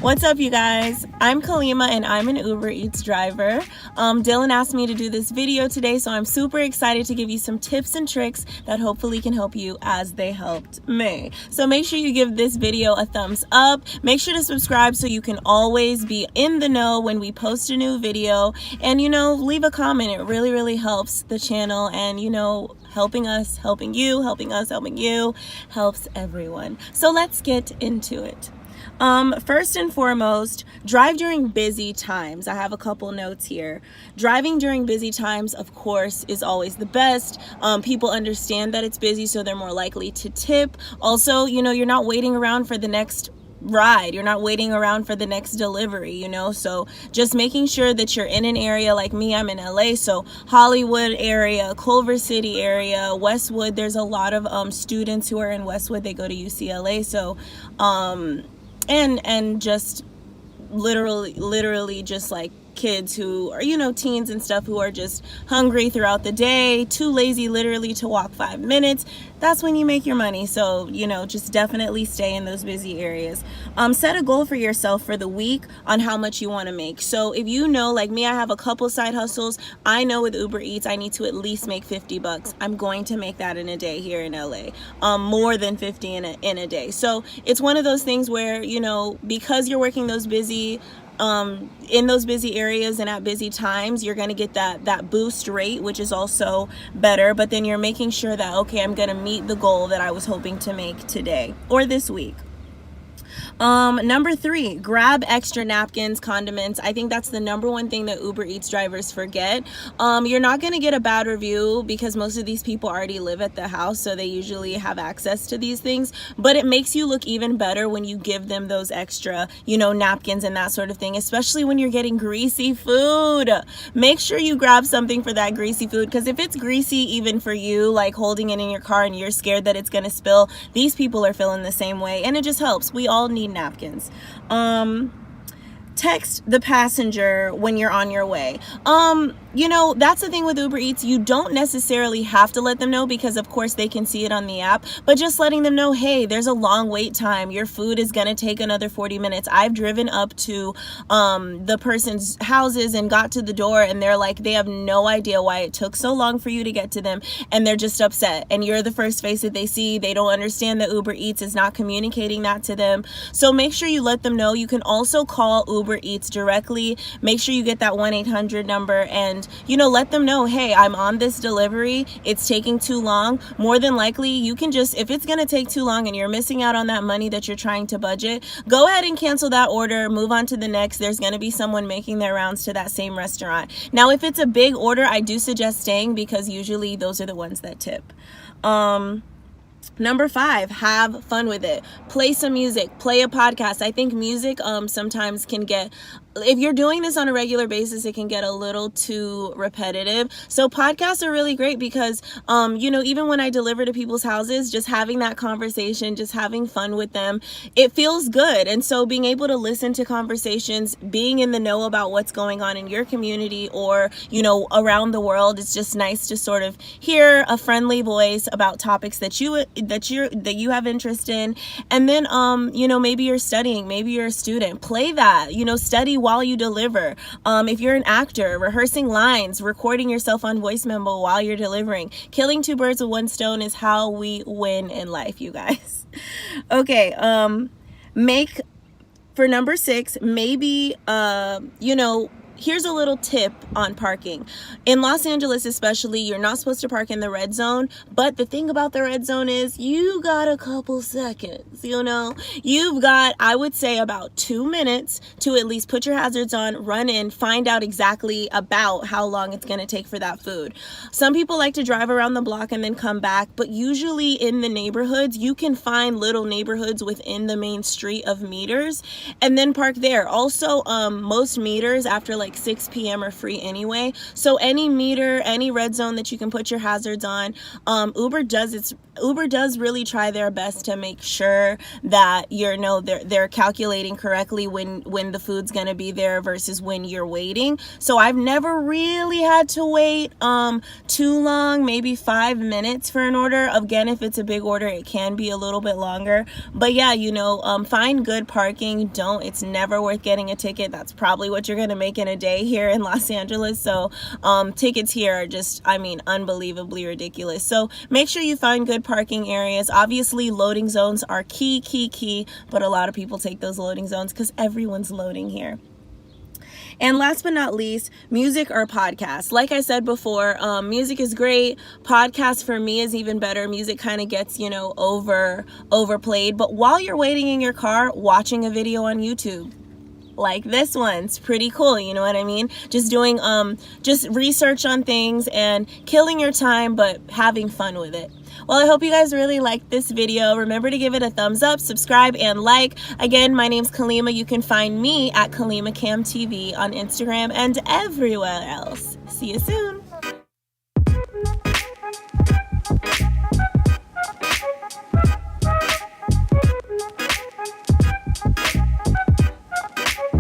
What's up, you guys? I'm Kalima and I'm an Uber Eats driver. Dylan asked me to do this video today, so I'm super excited to give you some tips and tricks that hopefully can help you as they helped me. So make sure you give this video a thumbs up. Make sure to subscribe so you can always be in the know when we post a new video. And, leave a comment. It really, really helps the channel, and, helping us, helping you, helping us, helping you, helps everyone. So let's get into it. First and foremost, drive during busy times. I have a couple notes here. Driving during busy times, of course, is always the best. People understand that it's busy, so they're more likely to tip. Also, you're not waiting around for the next ride. You're not waiting around for the next delivery, so just making sure that you're in an area. Like me, I'm in LA, so Hollywood area, Culver City area, Westwood. There's a lot of students who are in Westwood. They go to UCLA, so and just literally just like kids who are, teens and stuff, who are just hungry throughout the day, too lazy literally to walk 5 minutes. That's when you make your money. So, just definitely stay in those busy areas. Set a goal for yourself for the week on how much you want to make. So if like me, I have a couple side hustles. I know with Uber Eats, I need to at least make $50. I'm going to make that in a day here in LA. More than 50 in a day. So it's one of those things where, because you're working those busy in those busy areas and at busy times, you're going to get that boost rate, which is also better. But then you're making sure that, okay, I'm going to meet the goal that I was hoping to make today or this week. Number 3, grab extra napkins, condiments. I think that's the number one thing that Uber Eats drivers forget. You're not going to get a bad review because most of these people already live at the house, so they usually have access to these things, but it makes you look even better when you give them those extra, napkins and that sort of thing, especially when you're getting greasy food. Make sure you grab something for that greasy food, because if it's greasy even for you, like holding it in your car and you're scared that it's going to spill, these people are feeling the same way, and it just helps. We all need napkins. Text the passenger when you're on your way. That's the thing with Uber Eats. You don't necessarily have to let them know, because of course they can see it on the app, but just letting them know, hey, there's a long wait time. Your food is going to take another 40 minutes. I've driven up to the person's houses and got to the door, and they're like, they have no idea why it took so long for you to get to them, and they're just upset. And you're the first face that they see. They don't understand that Uber Eats is not communicating that to them. So make sure you let them know. You can also call Uber Eats directly. Make sure you get that 1-800 number and let them know, hey, I'm on this delivery, it's taking too long. More than likely, you can just, if it's going to take too long and you're missing out on that money that you're trying to budget, go ahead and cancel that order, move on to the next. There's going to be someone making their rounds to that same restaurant. Now, if it's a big order, I do suggest staying, because usually those are the ones that tip. Number 5, have fun with it. Play some music, play a podcast. I think music sometimes can get, if you're doing this on a regular basis, it can get a little too repetitive. So podcasts are really great because, even when I deliver to people's houses, just having that conversation, just having fun with them, it feels good. And so being able to listen to conversations, being in the know about what's going on in your community or, around the world, it's just nice to sort of hear a friendly voice about topics that you have interest in. And then, maybe you're studying, maybe you're a student, play that, study while you deliver. If you're an actor, rehearsing lines, recording yourself on voice memo while you're delivering. Killing 2 birds with 1 stone is how we win in life, you guys. Okay, for number 6, maybe, here's a little tip on parking. In Los Angeles especially, you're not supposed to park in the red zone, but the thing about the red zone is you got a couple seconds, You've got, I would say, about 2 minutes to at least put your hazards on, run in, find out exactly about how long it's going to take for that food. Some people like to drive around the block and then come back, but usually in the neighborhoods, you can find little neighborhoods within the main street of meters and then park there. Also, most meters after like 6 p.m. are free anyway. So any meter, any red zone that you can put your hazards on, Uber does its Uber does really try their best to make sure that they're calculating correctly when the food's gonna be there versus when you're waiting. So I've never really had to wait too long, maybe 5 minutes for an order. Again, if it's a big order, it can be a little bit longer. But yeah, find good parking. It's never worth getting a ticket. That's probably what you're gonna make in a day here in Los Angeles. So tickets here are just, unbelievably ridiculous. So make sure you find good parking areas. Obviously, loading zones are key, but a lot of people take those loading zones because everyone's loading here. And last but not least, music or podcasts. Like I said before, music is great. Podcast for me is even better. Music kind of gets, overplayed. But while you're waiting in your car, watching a video on YouTube, like this one's pretty cool, you know what I mean? Just doing just research on things and killing your time, but having fun with it. Well, I hope you guys really liked this video. Remember to give it a thumbs up, subscribe, and like. Again, my name's Kalima. You can find me at KalimaCamTV on Instagram and everywhere else. See you soon.